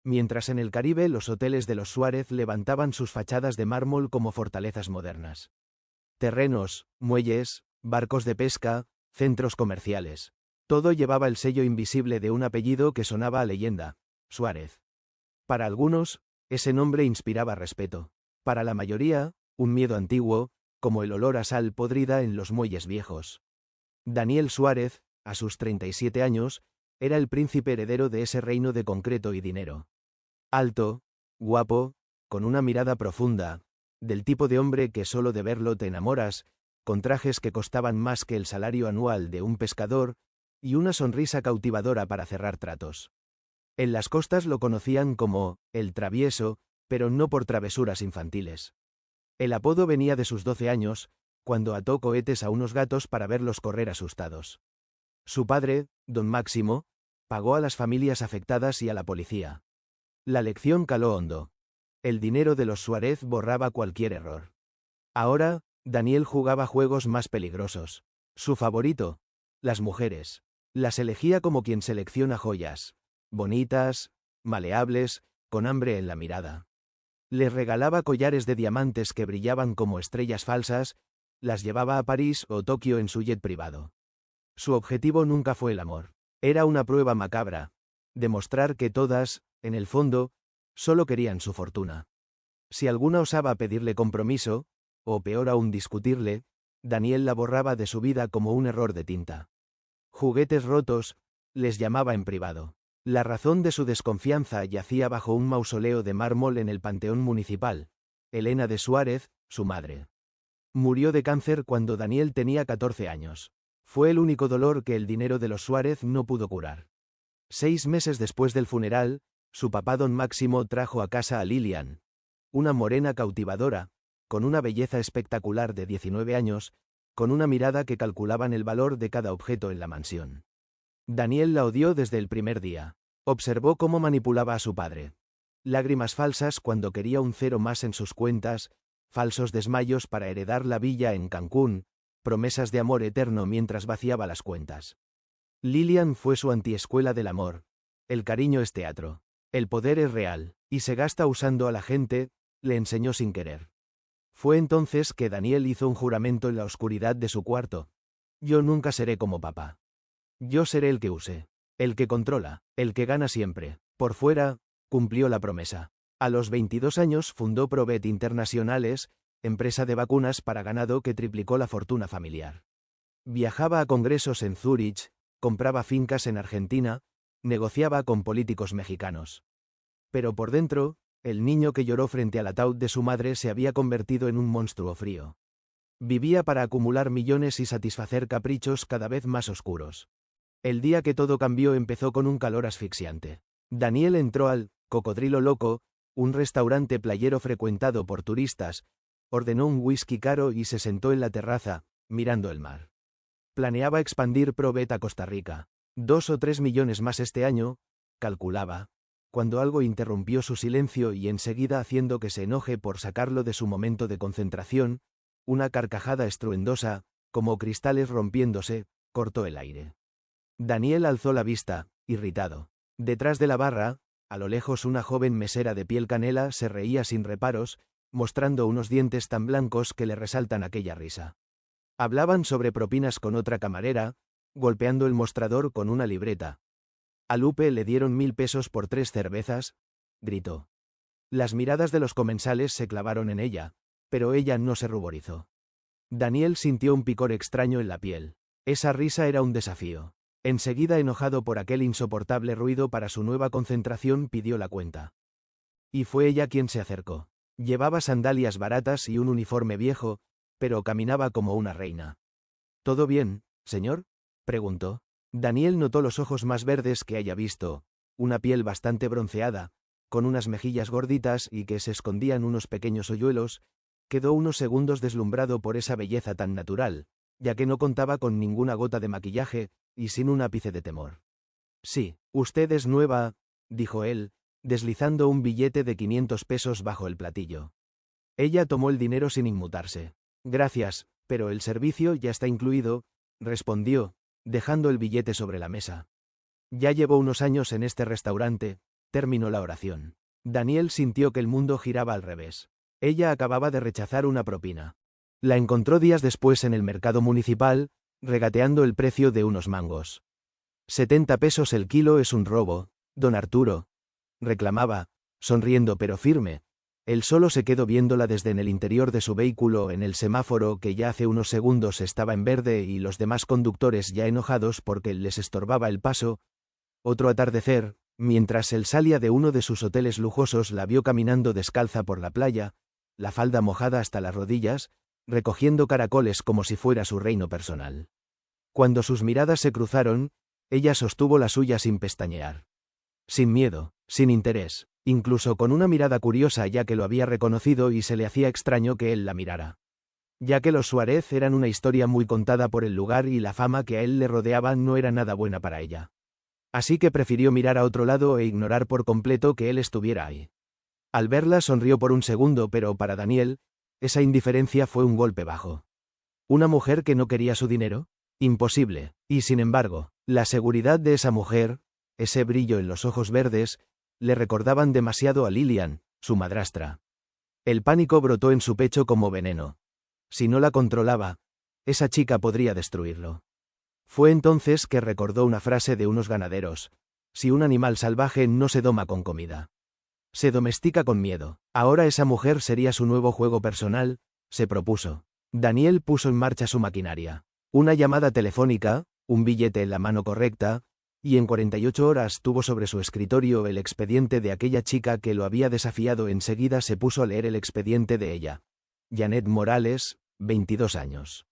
mientras en el Caribe los hoteles de los Suárez levantaban sus fachadas de mármol como fortalezas modernas. Terrenos, muelles, barcos de pesca, centros comerciales. Todo llevaba el sello invisible de un apellido que sonaba a leyenda: Suárez. Para algunos, ese nombre inspiraba respeto. Para la mayoría, un miedo antiguo, como el olor a sal podrida en los muelles viejos. Daniel Suárez, a sus 37 años, era el príncipe heredero de ese reino de concreto y dinero. Alto, guapo, con una mirada profunda, del tipo de hombre que solo de verlo te enamoras, con trajes que costaban más que el salario anual de un pescador, y una sonrisa cautivadora para cerrar tratos. En las costas lo conocían como el travieso, pero no por travesuras infantiles. El apodo venía de sus 12 años, cuando ató cohetes a unos gatos para verlos correr asustados. Su padre, don Máximo, pagó a las familias afectadas y a la policía. La lección caló hondo. El dinero de los Suárez borraba cualquier error. Ahora, Daniel jugaba juegos más peligrosos. Su favorito, las mujeres. Las elegía como quien selecciona joyas. Bonitas, maleables, con hambre en la mirada. Les regalaba collares de diamantes que brillaban como estrellas falsas, las llevaba a París o Tokio en su jet privado. Su objetivo nunca fue el amor. Era una prueba macabra. Demostrar que todas, en el fondo, solo querían su fortuna. Si alguna osaba pedirle compromiso, o peor aún discutirle, Daniel la borraba de su vida como un error de tinta. Juguetes rotos, les llamaba en privado. La razón de su desconfianza yacía bajo un mausoleo de mármol en el Panteón Municipal. Elena de Suárez, su madre. Murió de cáncer cuando Daniel tenía 14 años. Fue el único dolor que el dinero de los Suárez no pudo curar. 6 meses después del funeral, su papá don Máximo trajo a casa a Lilian, una morena cautivadora, con una belleza espectacular de 19 años, con una mirada que calculaban el valor de cada objeto en la mansión. Daniel la odió desde el primer día. Observó cómo manipulaba a su padre. Lágrimas falsas cuando quería un cero más en sus cuentas, falsos desmayos para heredar la villa en Cancún, promesas de amor eterno mientras vaciaba las cuentas. Lilian fue su antiescuela del amor. El cariño es teatro. El poder es real, y se gasta usando a la gente, le enseñó sin querer. Fue entonces que Daniel hizo un juramento en la oscuridad de su cuarto. Yo nunca seré como papá. Yo seré el que use, el que controla, el que gana siempre. Por fuera, cumplió la promesa. A los 22 años fundó Provet Internacionales, empresa de vacunas para ganado que triplicó la fortuna familiar. Viajaba a congresos en Zúrich, compraba fincas en Argentina, negociaba con políticos mexicanos. Pero por dentro, el niño que lloró frente al ataúd de su madre se había convertido en un monstruo frío. Vivía para acumular millones y satisfacer caprichos cada vez más oscuros. El día que todo cambió empezó con un calor asfixiante. Daniel entró al Cocodrilo Loco, un restaurante playero frecuentado por turistas, ordenó un whisky caro y se sentó en la terraza, mirando el mar. Planeaba expandir Provet a Costa Rica. 2 o 3 millones más este año, calculaba, cuando algo interrumpió su silencio y enseguida haciendo que se enoje por sacarlo de su momento de concentración, una carcajada estruendosa, como cristales rompiéndose, cortó el aire. Daniel alzó la vista, irritado. Detrás de la barra, a lo lejos una joven mesera de piel canela se reía sin reparos, mostrando unos dientes tan blancos que le resaltan aquella risa. Hablaban sobre propinas con otra camarera, golpeando el mostrador con una libreta. A Lupe le dieron 1000 pesos por 3 cervezas, gritó. Las miradas de los comensales se clavaron en ella, pero ella no se ruborizó. Daniel sintió un picor extraño en la piel. Esa risa era un desafío. Enseguida, enojado por aquel insoportable ruido para su nueva concentración, pidió la cuenta. Y fue ella quien se acercó. Llevaba sandalias baratas y un uniforme viejo, pero caminaba como una reina. ¿Todo bien, señor?, preguntó. Daniel notó los ojos más verdes que haya visto, una piel bastante bronceada, con unas mejillas gorditas y que se escondían unos pequeños hoyuelos. Quedó unos segundos deslumbrado por esa belleza tan natural, ya que no contaba con ninguna gota de maquillaje, y sin un ápice de temor. Sí, usted es nueva, dijo él, deslizando un billete de 500 pesos bajo el platillo. Ella tomó el dinero sin inmutarse. Gracias, pero el servicio ya está incluido, respondió, dejando el billete sobre la mesa. Ya llevo unos años en este restaurante, terminó la oración. Daniel sintió que el mundo giraba al revés. Ella acababa de rechazar una propina. La encontró días después en el mercado municipal, regateando el precio de unos mangos. 70 pesos el kilo es un robo, don Arturo, reclamaba, sonriendo pero firme. Él solo se quedó viéndola desde en el interior de su vehículo en el semáforo que ya hace unos segundos estaba en verde y los demás conductores ya enojados porque les estorbaba el paso. Otro atardecer, mientras él salía de uno de sus hoteles lujosos, la vio caminando descalza por la playa, la falda mojada hasta las rodillas, recogiendo caracoles como si fuera su reino personal. Cuando sus miradas se cruzaron, ella sostuvo la suya sin pestañear. Sin miedo, sin interés, incluso con una mirada curiosa ya que lo había reconocido y se le hacía extraño que él la mirara. Ya que los Suárez eran una historia muy contada por el lugar y la fama que a él le rodeaba no era nada buena para ella. Así que prefirió mirar a otro lado e ignorar por completo que él estuviera ahí. Al verla sonrió por un segundo, pero para Daniel, esa indiferencia fue un golpe bajo. ¿Una mujer que no quería su dinero? Imposible, y sin embargo, la seguridad de esa mujer, ese brillo en los ojos verdes, le recordaban demasiado a Lilian, su madrastra. El pánico brotó en su pecho como veneno. Si no la controlaba, esa chica podría destruirlo. Fue entonces que recordó una frase de unos ganaderos: si un animal salvaje no se doma con comida, se domestica con miedo. Ahora esa mujer sería su nuevo juego personal, se propuso. Daniel puso en marcha su maquinaria. Una llamada telefónica, un billete en la mano correcta, y en 48 horas tuvo sobre su escritorio el expediente de aquella chica que lo había desafiado. Enseguida se puso a leer el expediente de ella. Janet Morales, 22 años.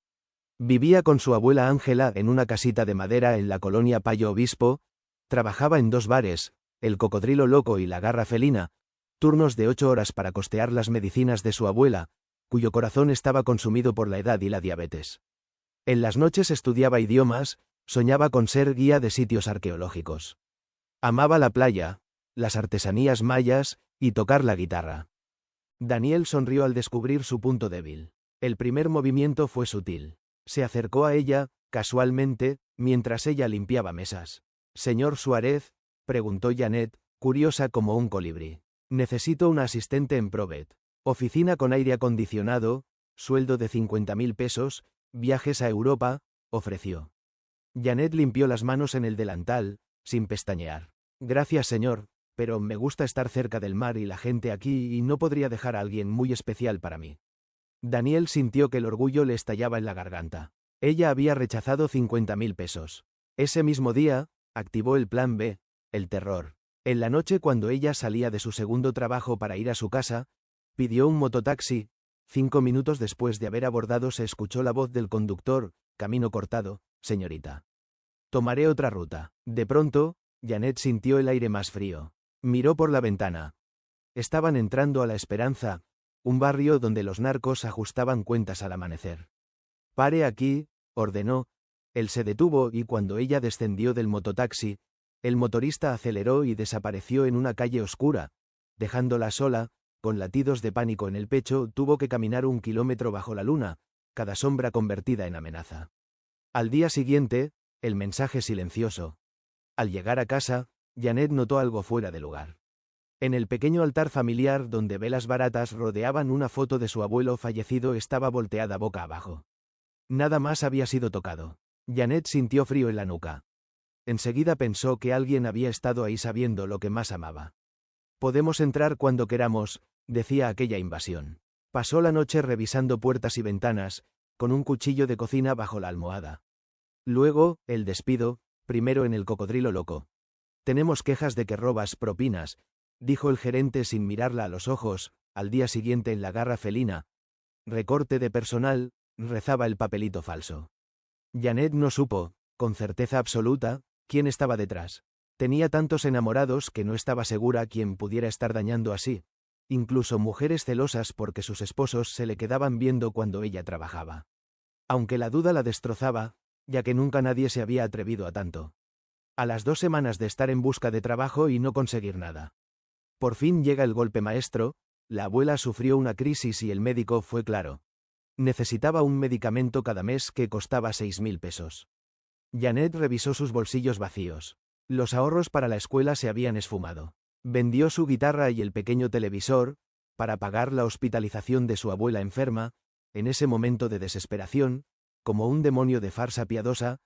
Vivía con su abuela Ángela en una casita de madera en la colonia Payo Obispo, trabajaba en 2 bares, el Cocodrilo Loco y la Garra Felina, turnos de 8 horas para costear las medicinas de su abuela, cuyo corazón estaba consumido por la edad y la diabetes. En las noches estudiaba idiomas, soñaba con ser guía de sitios arqueológicos. Amaba la playa, las artesanías mayas, y tocar la guitarra. Daniel sonrió al descubrir su punto débil. El primer movimiento fue sutil. Se acercó a ella, casualmente, mientras ella limpiaba mesas. «Señor Suárez», preguntó Janet, curiosa como un colibrí. «Necesito una asistente en Provet. Oficina con aire acondicionado, sueldo de 50.000 pesos, viajes a Europa», ofreció. Janet limpió las manos en el delantal, sin pestañear. «Gracias, señor, pero me gusta estar cerca del mar y la gente aquí y no podría dejar a alguien muy especial para mí». Daniel sintió que el orgullo le estallaba en la garganta. Ella había rechazado 50.000 pesos. Ese mismo día, activó el plan B, el terror. En la noche, cuando ella salía de su segundo trabajo para ir a su casa, pidió un mototaxi. 5 minutos después de haber abordado se escuchó la voz del conductor: «Camino cortado, señorita. Tomaré otra ruta». De pronto, Janet sintió el aire más frío. Miró por la ventana. Estaban entrando a La Esperanza, un barrio donde los narcos ajustaban cuentas al amanecer. «Pare aquí», ordenó. Él se detuvo y cuando ella descendió del mototaxi, el motorista aceleró y desapareció en una calle oscura. Dejándola sola, con latidos de pánico en el pecho, tuvo que caminar 1 kilómetro bajo la luna, cada sombra convertida en amenaza. Al día siguiente, el mensaje silencioso. Al llegar a casa, Janet notó algo fuera de lugar. En el pequeño altar familiar donde velas baratas rodeaban una foto de su abuelo fallecido estaba volteada boca abajo. Nada más había sido tocado. Janet sintió frío en la nuca. Enseguida pensó que alguien había estado ahí sabiendo lo que más amaba. «Podemos entrar cuando queramos», decía aquella invasión. Pasó la noche revisando puertas y ventanas, con un cuchillo de cocina bajo la almohada. Luego, el despido, primero en el Cocodrilo Loco. «Tenemos quejas de que robas propinas», dijo el gerente sin mirarla a los ojos. Al día siguiente en la Garra Felina. «Recorte de personal», rezaba el papelito falso. Janet no supo, con certeza absoluta, quién estaba detrás. Tenía tantos enamorados que no estaba segura quién pudiera estar dañando así. Incluso mujeres celosas porque sus esposos se le quedaban viendo cuando ella trabajaba. Aunque la duda la destrozaba, ya que nunca nadie se había atrevido a tanto. A las 2 semanas de estar en busca de trabajo y no conseguir nada. Por fin llega el golpe maestro. La abuela sufrió una crisis y el médico fue claro. Necesitaba un medicamento cada mes que costaba 6.000 pesos. Janet revisó sus bolsillos vacíos. Los ahorros para la escuela se habían esfumado. Vendió su guitarra y el pequeño televisor, para pagar la hospitalización de su abuela enferma. En ese momento de desesperación, como un demonio de farsa piadosa,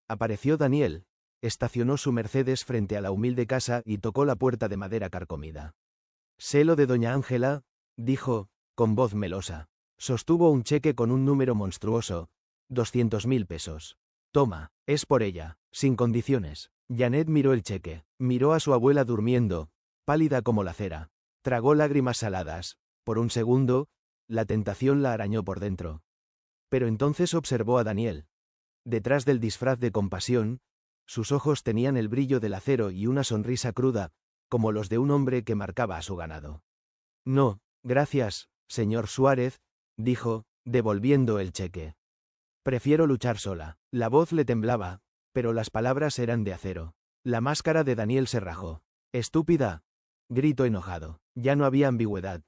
apareció Daniel, estacionó su Mercedes frente a la humilde casa y tocó la puerta de madera carcomida. «Sé lo de doña Ángela», dijo, con voz melosa. Sostuvo un cheque con un número monstruoso, 200.000 pesos. «Toma, es por ella, sin condiciones». Janet miró el cheque, miró a su abuela durmiendo, pálida como la cera. Tragó lágrimas saladas. Por un segundo, la tentación la arañó por dentro. Pero entonces observó a Daniel. Detrás del disfraz de compasión, sus ojos tenían el brillo del acero y una sonrisa cruda, como los de un hombre que marcaba a su ganado. «No, gracias, señor Suárez», dijo, devolviendo el cheque. «Prefiero luchar sola». La voz le temblaba, pero las palabras eran de acero. La máscara de Daniel se rajó. «Estúpida», gritó enojado. Ya no había ambigüedad.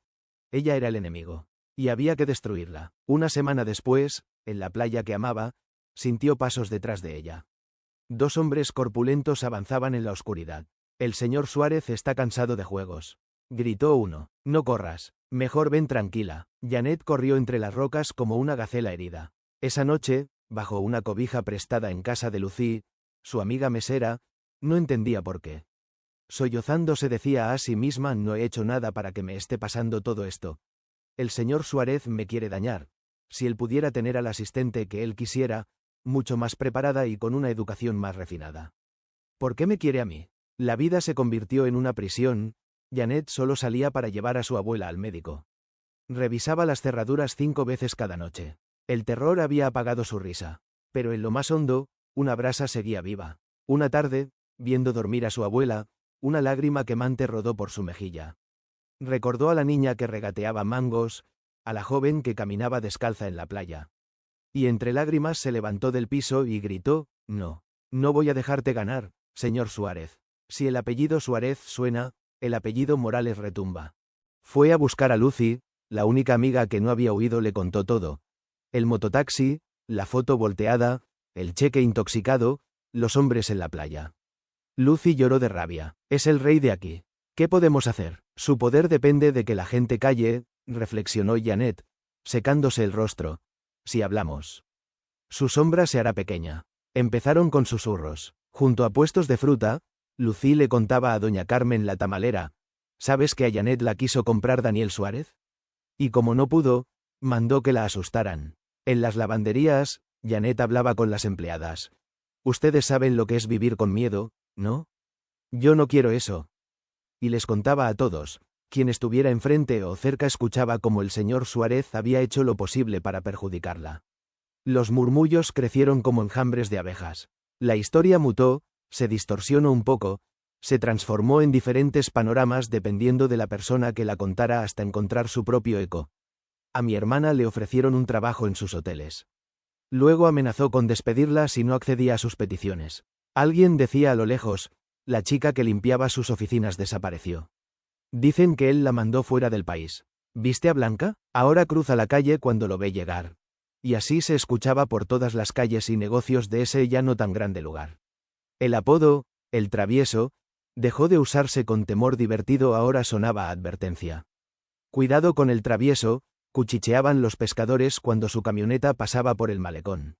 Ella era el enemigo. Y había que destruirla. Una semana después, en la playa que amaba, sintió pasos detrás de ella. Dos hombres corpulentos avanzaban en la oscuridad. «El señor Suárez está cansado de juegos», gritó uno. «No corras. Mejor ven tranquila». Janet corrió entre las rocas como una gacela herida. Esa noche, bajo una cobija prestada en casa de Lucy, su amiga mesera, no entendía por qué. Sollozando se decía a sí misma: «No he hecho nada para que me esté pasando todo esto. El señor Suárez me quiere dañar. Si él pudiera tener al asistente que él quisiera, mucho más preparada y con una educación más refinada. ¿Por qué me quiere a mí?». La vida se convirtió en una prisión. Janet solo salía para llevar a su abuela al médico. Revisaba las cerraduras 5 veces cada noche. El terror había apagado su risa. Pero en lo más hondo, una brasa seguía viva. Una tarde, viendo dormir a su abuela, una lágrima quemante rodó por su mejilla. Recordó a la niña que regateaba mangos, a la joven que caminaba descalza en la playa. Y entre lágrimas se levantó del piso y gritó: «No. No voy a dejarte ganar, señor Suárez. Si el apellido Suárez suena, el apellido Morales retumba». Fue a buscar a Lucy, la única amiga que no había huido le contó todo. El mototaxi, la foto volteada, el cheque intoxicado, los hombres en la playa. Lucy lloró de rabia. «Es el rey de aquí. ¿Qué podemos hacer? Su poder depende de que la gente calle», reflexionó Janet, secándose el rostro. «Si hablamos, su sombra se hará pequeña». Empezaron con susurros. Junto a puestos de fruta, Lucy le contaba a doña Carmen la tamalera: «¿Sabes que a Janet la quiso comprar Daniel Suárez? Y como no pudo, mandó que la asustaran. En las lavanderías, Janet hablaba con las empleadas. Ustedes saben lo que es vivir con miedo, ¿no? Yo no quiero eso». Y les contaba a todos. Quien estuviera enfrente o cerca escuchaba cómo el señor Suárez había hecho lo posible para perjudicarla. Los murmullos crecieron como enjambres de abejas. La historia mutó, se distorsionó un poco, se transformó en diferentes panoramas dependiendo de la persona que la contara hasta encontrar su propio eco. A mi hermana le ofrecieron un trabajo en sus hoteles. Luego amenazó con despedirla si no accedía a sus peticiones. Alguien decía a lo lejos: «La chica que limpiaba sus oficinas desapareció. Dicen que él la mandó fuera del país. ¿Viste a Blanca? Ahora cruza la calle cuando lo ve llegar». Y así se escuchaba por todas las calles y negocios de ese ya no tan grande lugar. El apodo, el travieso, dejó de usarse con temor divertido, ahora sonaba a advertencia. «Cuidado con el travieso», cuchicheaban los pescadores cuando su camioneta pasaba por el malecón.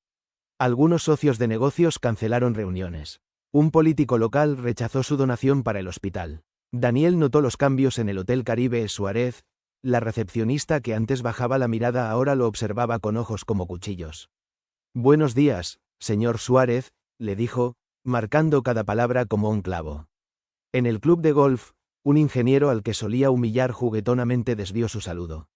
Algunos socios de negocios cancelaron reuniones. Un político local rechazó su donación para el hospital. Daniel notó los cambios en el Hotel Caribe Suárez. La recepcionista que antes bajaba la mirada ahora lo observaba con ojos como cuchillos. «Buenos días, señor Suárez», le dijo, marcando cada palabra como un clavo. En el club de golf, un ingeniero al que solía humillar juguetonamente desvió su saludo.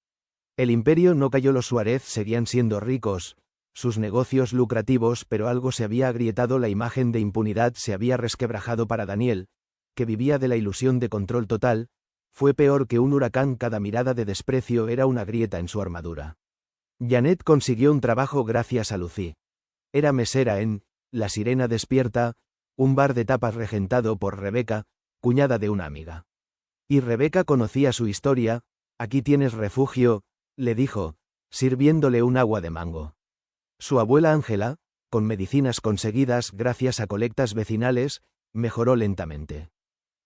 El imperio no cayó, los Suárez seguían siendo ricos, sus negocios lucrativos, pero algo se había agrietado, la imagen de impunidad se había resquebrajado para Daniel, que vivía de la ilusión de control total. Fue peor que un huracán, cada mirada de desprecio era una grieta en su armadura. Janet consiguió un trabajo gracias a Lucy. Era mesera en La Sirena Despierta, un bar de tapas regentado por Rebeca, cuñada de una amiga. Y Rebeca conocía su historia. «Aquí tienes refugio», le dijo, sirviéndole un agua de mango. Su abuela Ángela, con medicinas conseguidas gracias a colectas vecinales, mejoró lentamente.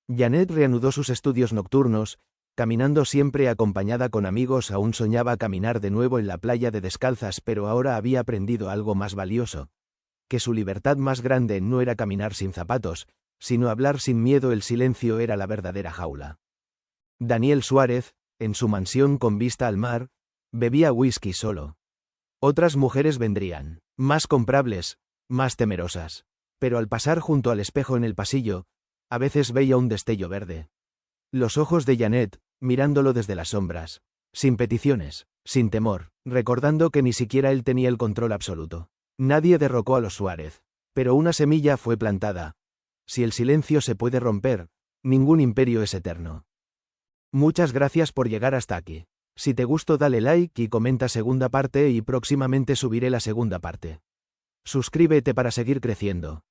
Janet reanudó sus estudios nocturnos, caminando siempre acompañada con amigos. Aún soñaba caminar de nuevo en la playa de descalzas, pero ahora había aprendido algo más valioso. Que su libertad más grande no era caminar sin zapatos, sino hablar sin miedo. El silencio era la verdadera jaula. Daniel Suárez, en su mansión con vista al mar, bebía whisky solo. Otras mujeres vendrían, más comprables, más temerosas. Pero al pasar junto al espejo en el pasillo, a veces veía un destello verde. Los ojos de Janet, mirándolo desde las sombras, sin peticiones, sin temor, recordando que ni siquiera él tenía el control absoluto. Nadie derrocó a los Suárez, pero una semilla fue plantada. Si el silencio se puede romper, ningún imperio es eterno. Muchas gracias por llegar hasta aquí. Si te gustó dale like y comenta segunda parte y próximamente subiré la segunda parte. Suscríbete para seguir creciendo.